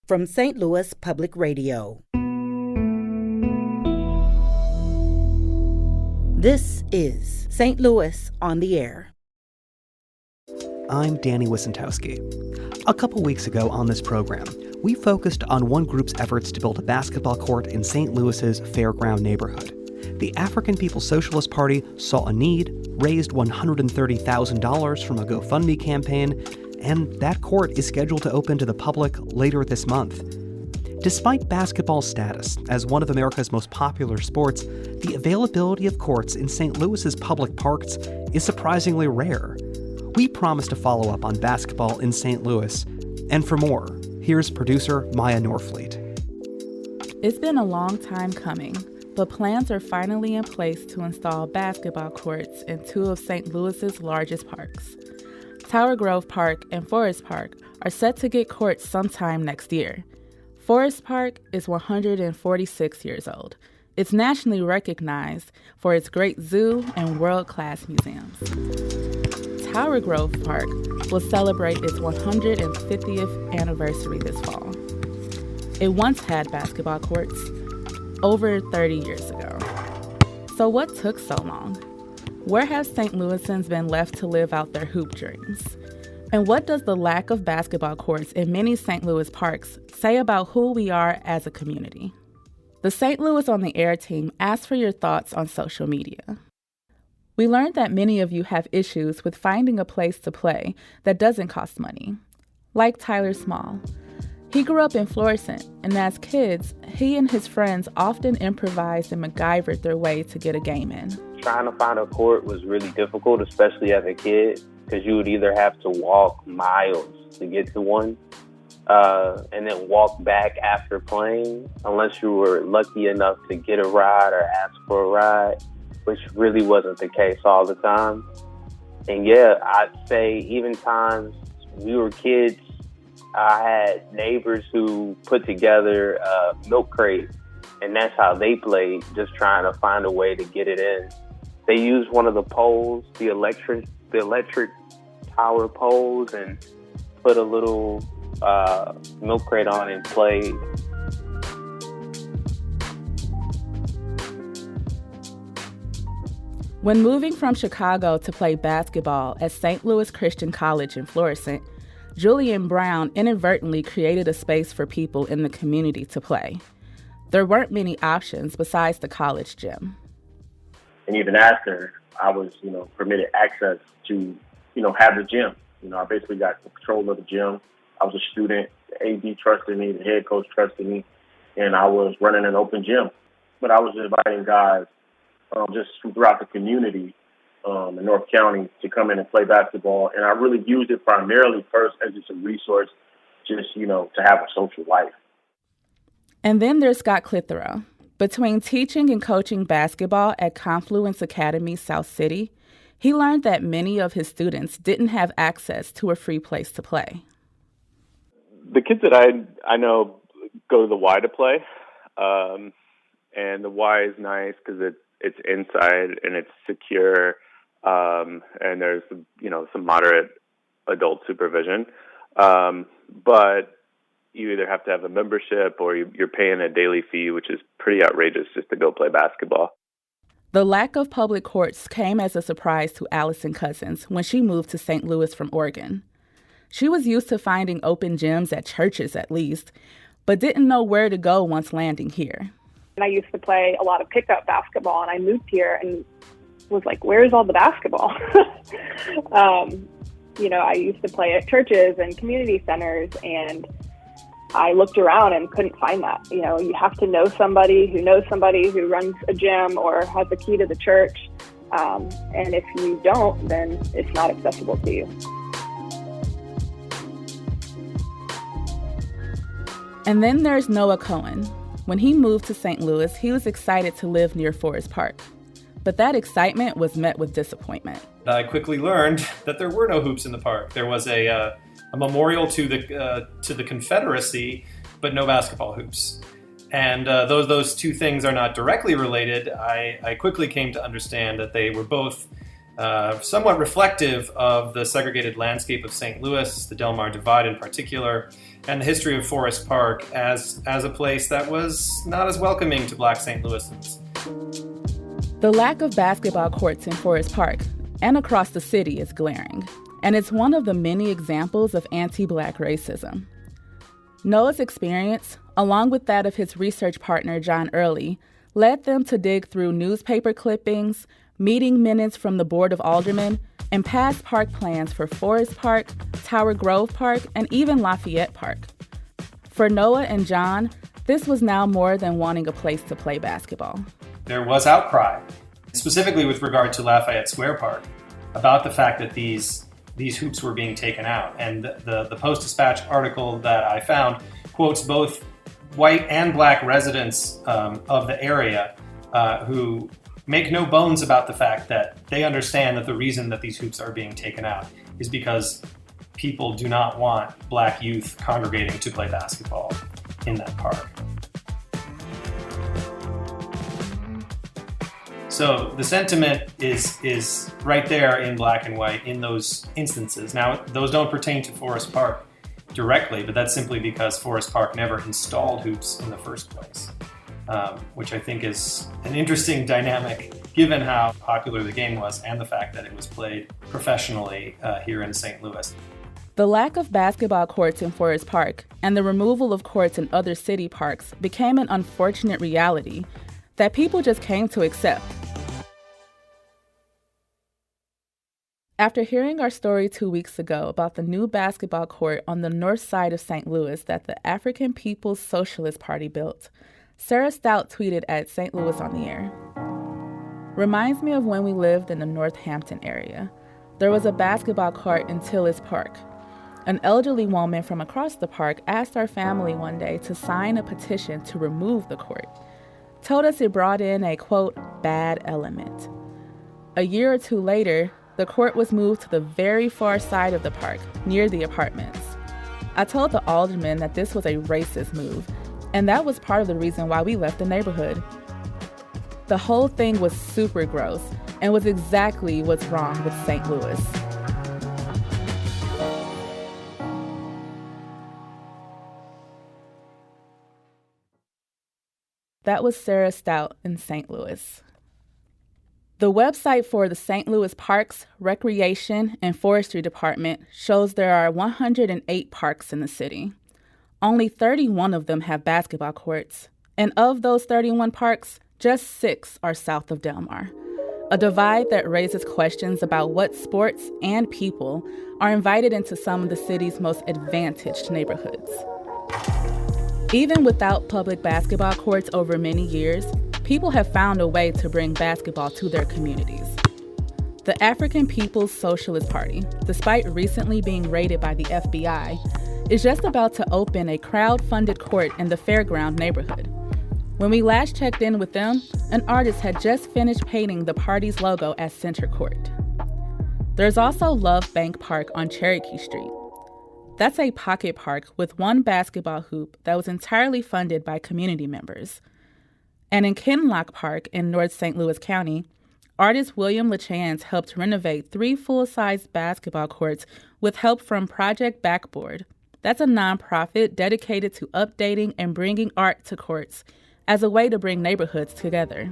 from St. Louis Public Radio. This is St. Louis on the Air. I'm Danny Wysentowski. A couple weeks ago on this program, we focused on one group's efforts to build a basketball court in St. Louis's Fairground neighborhood. The African People's Socialist Party saw a need, raised $130,000 from a GoFundMe campaign, and that court is scheduled to open to the public later this month. Despite basketball's status as one of America's most popular sports, the availability of courts in St. Louis's public parks is surprisingly rare. We promised to follow up on basketball in St. Louis, and for more, here's producer Miya Norfleet. It's been a long time coming, but plans are finally in place to install basketball courts in two of St. Louis's largest parks. Tower Grove Park and Forest Park are set to get courts sometime next year. Forest Park is 146 years old. It's nationally recognized for its great zoo and world-class museums. Tower Grove Park will celebrate its 150th anniversary this fall. It once had basketball courts over 30 years ago. So what took so long? Where have St. Louisans been left to live out their hoop dreams? And what does the lack of basketball courts in many St. Louis parks say about who we are as a community? The St. Louis on the Air team asked for your thoughts on social media. We learned that many of you have issues with finding a place to play that doesn't cost money, like Tyler Small. He grew up in Florissant, and as kids, he and his friends often improvised and MacGyvered their way to get a game in. Trying to find a court was really difficult, especially as a kid, because you would either have to walk miles to get to one, and then walk back after playing, unless you were lucky enough to get a ride or ask for a ride, which really wasn't the case all the time. And yeah, I'd say even times we were kids, I had neighbors who put together a milk crate, and that's how they played, just trying to find a way to get it in. They used one of the poles, the electric tower poles, and put a little milk crate on and played. When moving from Chicago to play basketball at St. Louis Christian College in Florissant, Julian Brown inadvertently created a space for people in the community to play. There weren't many options besides the college gym. And even after I was, permitted access to, have the gym. I basically got control of the gym. I was a student. The AD trusted me. The head coach trusted me. And I was running an open gym. But I was inviting guys just from throughout the community in North County to come in and play basketball. And I really used it primarily first as just a resource, just, to have a social life. And then there's Scott Clitheroe. Between teaching and coaching basketball at Confluence Academy, South City, he learned that many of his students didn't have access to a free place to play. The kids that I know go to the Y to play, and the Y is nice because it's inside and it's secure, and there's some moderate adult supervision, but you either have to have a membership or you're paying a daily fee, which is pretty outrageous just to go play basketball. The lack of public courts came as a surprise to Allison Cousins when she moved to St. Louis from Oregon. She was used to finding open gyms at churches at least, but didn't know where to go once landing here. And I used to play a lot of pickup basketball, and I moved here and was like, where's all the basketball? I used to play at churches and community centers, and I looked around and couldn't find that. You have to know somebody who runs a gym or has a key to the church. And if you don't, then it's not accessible to you. And then there's Noah Cohen. When he moved to St. Louis, he was excited to live near Forest Park. But that excitement was met with disappointment. I quickly learned that there were no hoops in the park. There was a memorial to the Confederacy, but no basketball hoops. And those two things are not directly related. I quickly came to understand that they were both somewhat reflective of the segregated landscape of St. Louis, the Del Mar Divide in particular, and the history of Forest Park as a place that was not as welcoming to Black St. Louisans. The lack of basketball courts in Forest Park and across the city is glaring, and it's one of the many examples of anti-Black racism. Noah's experience, along with that of his research partner John Early, led them to dig through newspaper clippings, meeting minutes from the Board of Aldermen, and past park plans for Forest Park, Tower Grove Park, and even Lafayette Park. For Noah and John, this was now more than wanting a place to play basketball. There was outcry, specifically with regard to Lafayette Square Park, about the fact that these hoops were being taken out. And the Post-Dispatch article that I found quotes both white and Black residents of the area who make no bones about the fact that they understand that the reason that these hoops are being taken out is because people do not want Black youth congregating to play basketball in that park. So the sentiment is right there in black and white in those instances. Now, those don't pertain to Forest Park directly, but that's simply because Forest Park never installed hoops in the first place, which I think is an interesting dynamic given how popular the game was and the fact that it was played professionally here in St. Louis. The lack of basketball courts in Forest Park and the removal of courts in other city parks became an unfortunate reality that people just came to accept. After hearing our story 2 weeks ago about the new basketball court on the north side of St. Louis that the African People's Socialist Party built, Sarah Stout tweeted at St. Louis on the Air. Reminds me of when we lived in the Northampton area. There was a basketball court in Tillis Park. An elderly woman from across the park asked our family one day to sign a petition to remove the court. Told us it brought in a, quote, bad element. A year or two later, the court was moved to the very far side of the park, near the apartments. I told the alderman that this was a racist move, and that was part of the reason why we left the neighborhood. The whole thing was super gross and was exactly what's wrong with St. Louis. That was Sarah Stout in St. Louis. The website for the St. Louis Parks, Recreation, and Forestry Department shows there are 108 parks in the city. Only 31 of them have basketball courts, and of those 31 parks, just 6 are south of Del Mar, a divide that raises questions about what sports and people are invited into some of the city's most advantaged neighborhoods. Even without public basketball courts over many years, people have found a way to bring basketball to their communities. The African People's Socialist Party, despite recently being raided by the FBI, is just about to open a crowd-funded court in the Fairground neighborhood. When we last checked in with them, an artist had just finished painting the party's logo as center court. There's also Love Bank Park on Cherokee Street. That's a pocket park with one basketball hoop that was entirely funded by community members. And in Kinlock Park in North St. Louis County, artist William LaChance helped renovate 3 full-size basketball courts with help from Project Backboard. That's a nonprofit dedicated to updating and bringing art to courts as a way to bring neighborhoods together.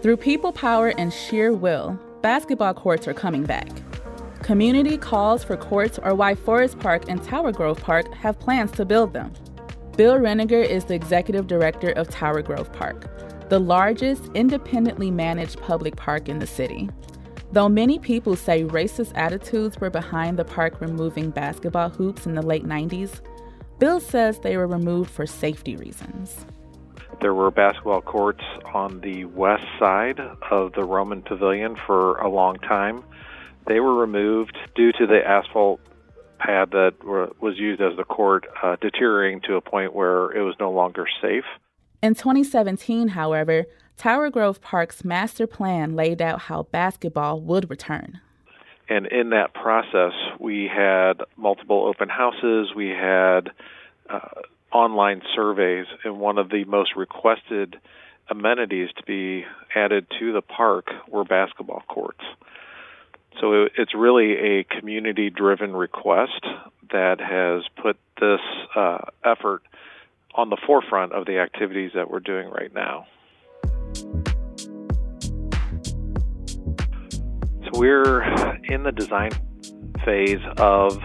Through people power and sheer will, basketball courts are coming back. Community calls for courts are why Forest Park and Tower Grove Park have plans to build them. Bill Reniger is the executive director of Tower Grove Park, the largest independently managed public park in the city. Though many people say racist attitudes were behind the park removing basketball hoops in the late 90s, Bill says they were removed for safety reasons. There were basketball courts on the west side of the Roman Pavilion for a long time. They were removed due to the asphalt pad that was used as the court deteriorating to a point where it was no longer safe. In 2017, however, Tower Grove Park's master plan laid out how basketball would return. And in that process, we had multiple open houses, we had online surveys, and one of the most requested amenities to be added to the park were basketball courts. So it's really a community-driven request that has put this effort on the forefront of the activities that we're doing right now. So we're in the design phase of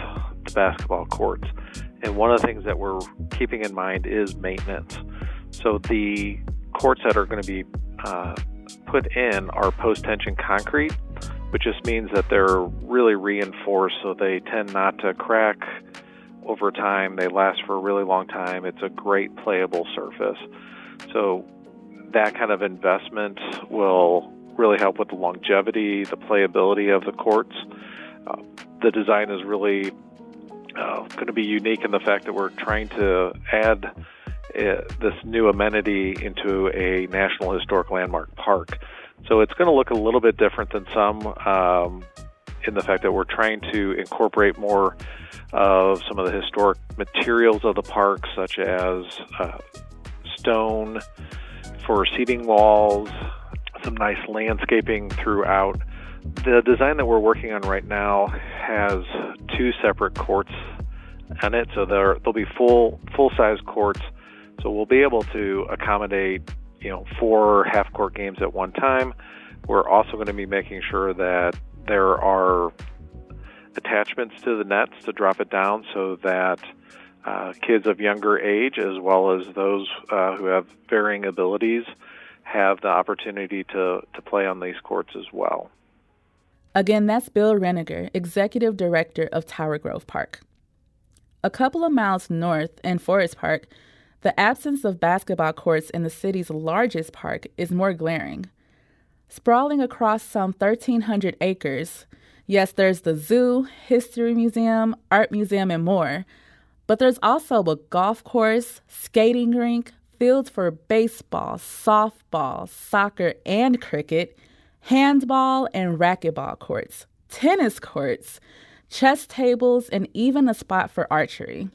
the basketball courts, and one of the things that we're keeping in mind is maintenance. So the courts that are going to be put in are post-tension concrete, which just means that they're really reinforced, so they tend not to crack over time. They last for a really long time. It's a great playable surface. So that kind of investment will really help with the longevity, the playability of the courts. The design is really going to be unique in the fact that we're trying to add this new amenity into a National Historic Landmark park. So it's going to look a little bit different than some in the fact that we're trying to incorporate more of some of the historic materials of the park, such as stone for seating walls, some nice landscaping throughout. The design that we're working on right now has 2 separate courts in it, so there'll be full-size courts. So we'll be able to accommodate 4 half-court games at one time. We're also going to be making sure that there are attachments to the nets to drop it down so that kids of younger age, as well as those who have varying abilities, have the opportunity to play on these courts as well. Again, that's Bill Reniger, Executive Director of Tower Grove Park. A couple of miles north in Forest Park, the absence of basketball courts in the city's largest park is more glaring. Sprawling across some 1,300 acres, yes, there's the zoo, history museum, art museum, and more, but there's also a golf course, skating rink, fields for baseball, softball, soccer, and cricket, handball and racquetball courts, tennis courts, chess tables, and even a spot for archery.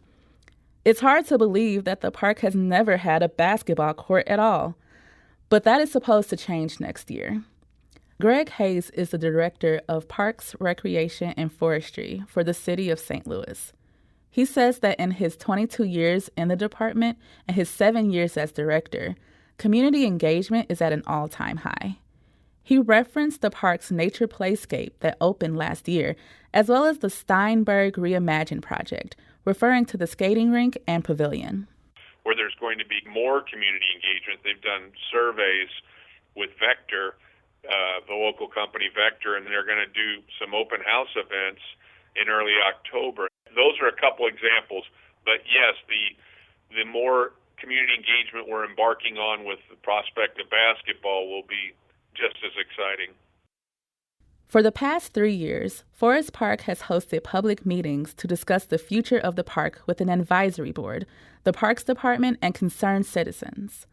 It's hard to believe that the park has never had a basketball court at all, but that is supposed to change next year. Greg Hayes is the Director of Parks, Recreation, and Forestry for the City of St. Louis. He says that in his 22 years in the department and his 7 years as director, community engagement is at an all-time high. He referenced the park's nature playscape that opened last year, as well as the Steinberg Reimagined project, referring to the skating rink and pavilion. Where there's going to be more community engagement. They've done surveys with Vector, the local company Vector, and they're going to do some open house events in early October. Those are a couple examples, but yes, the more community engagement we're embarking on with the prospect of basketball will be just as exciting. For the past 3 years, Forest Park has hosted public meetings to discuss the future of the park with an advisory board, the Parks Department, and concerned citizens.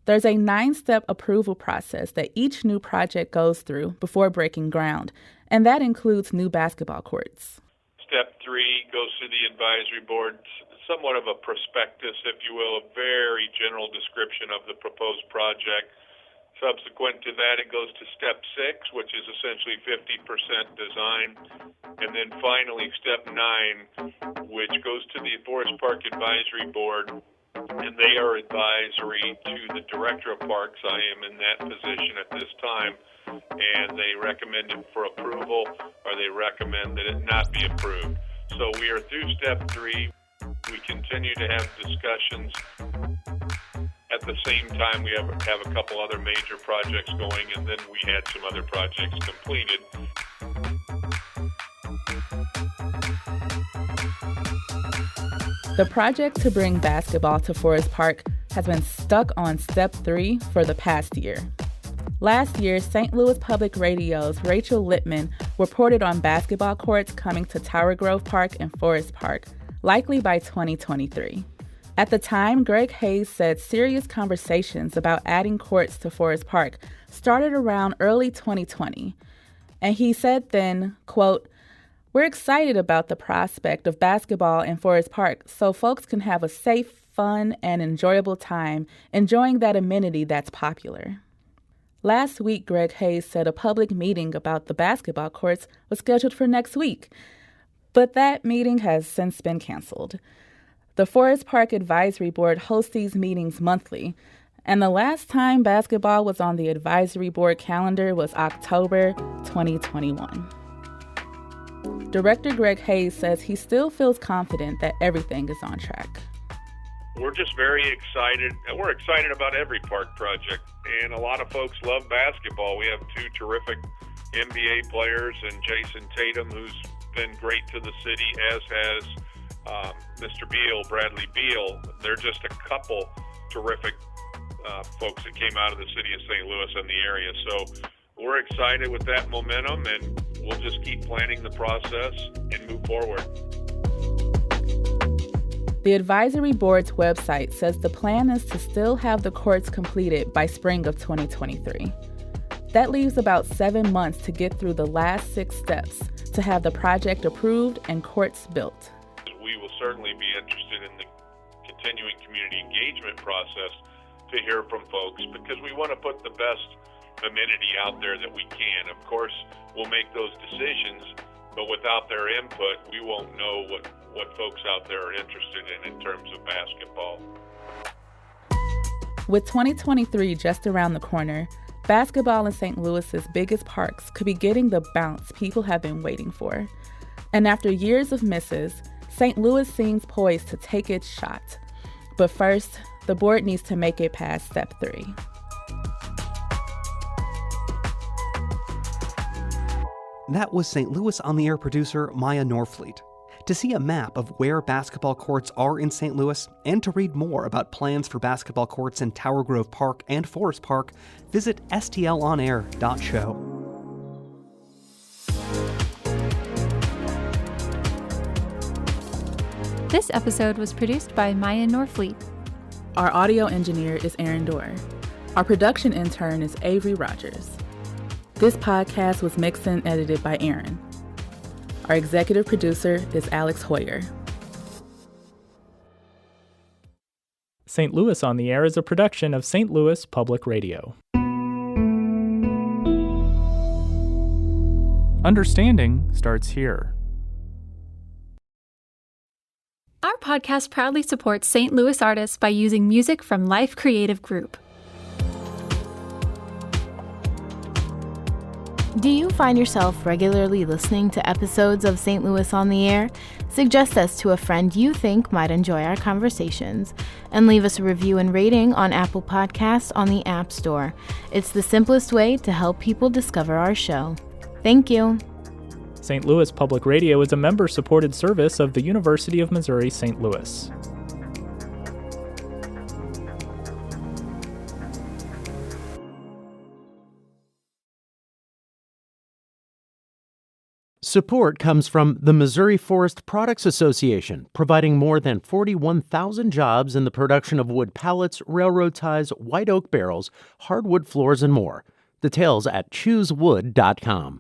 There's a 9-step approval process that each new project goes through before breaking ground, and that includes new basketball courts. Step 3 goes to the advisory board, somewhat of a prospectus, if you will, a very general description of the proposed project. Subsequent to that, it goes to step 6, which is essentially 50% design. And then finally, step 9, which goes to the Forest Park Advisory Board, and they are advisory to the Director of Parks. I am in that position at this time, and they recommend it for approval, or they recommend that it not be approved. So we are through step 3. We continue to have discussions. At the same time, we have a couple other major projects going, and then we had some other projects completed. The project to bring basketball to Forest Park has been stuck on step 3 for the past year. Last year, St. Louis Public Radio's Rachel Littman reported on basketball courts coming to Tower Grove Park and Forest Park, likely by 2023. At the time, Greg Hayes said serious conversations about adding courts to Forest Park started around early 2020. And he said then, quote, "We're excited about the prospect of basketball in Forest Park so folks can have a safe, fun, and enjoyable time enjoying that amenity that's popular." Last week, Greg Hayes said a public meeting about the basketball courts was scheduled for next week, but that meeting has since been canceled. The Forest Park Advisory Board hosts these meetings monthly, and the last time basketball was on the advisory board calendar was October 2021. Director Greg Hayes says he still feels confident that everything is on track. We're just very excited. We're excited about every park project, and a lot of folks love basketball. We have two terrific NBA players, and Jason Tatum, who's been great to the city, as has Mr. Beal, Bradley Beal. They're just a couple terrific folks that came out of the city of St. Louis and the area. So we're excited with that momentum, and we'll just keep planning the process and move forward. The advisory board's website says the plan is to still have the courts completed by spring of 2023. That leaves about 7 months to get through the last 6 steps to have the project approved and courts built. We will certainly be interested in the continuing community engagement process to hear from folks, because we want to put the best amenity out there that we can. Of course, we'll make those decisions, but without their input, we won't know what folks out there are interested in terms of basketball. With 2023 just around the corner, basketball in St. Louis's biggest parks could be getting the bounce people have been waiting for. And after years of misses, St. Louis seems poised to take its shot. But first, the board needs to make it past step 3. That was St. Louis on the Air producer Miya Norfleet. To see a map of where basketball courts are in St. Louis and to read more about plans for basketball courts in Tower Grove Park and Forest Park, visit stlonair.show. This episode was produced by Miya Norfleet. Our audio engineer is Aaron Dorr. Our production intern is Avery Rogers. This podcast was mixed and edited by Aaron. Our executive producer is Alex Hoyer. St. Louis on the Air is a production of St. Louis Public Radio. Understanding starts here. Our podcast proudly supports St. Louis artists by using music from Life Creative Group. Do you find yourself regularly listening to episodes of St. Louis on the Air? Suggest us to a friend you think might enjoy our conversations, and leave us a review and rating on Apple Podcasts on the App Store. It's the simplest way to help people discover our show. Thank you. St. Louis Public Radio is a member-supported service of the University of Missouri St. Louis. Support comes from the Missouri Forest Products Association, providing more than 41,000 jobs in the production of wood pallets, railroad ties, white oak barrels, hardwood floors, and more. Details at choosewood.com.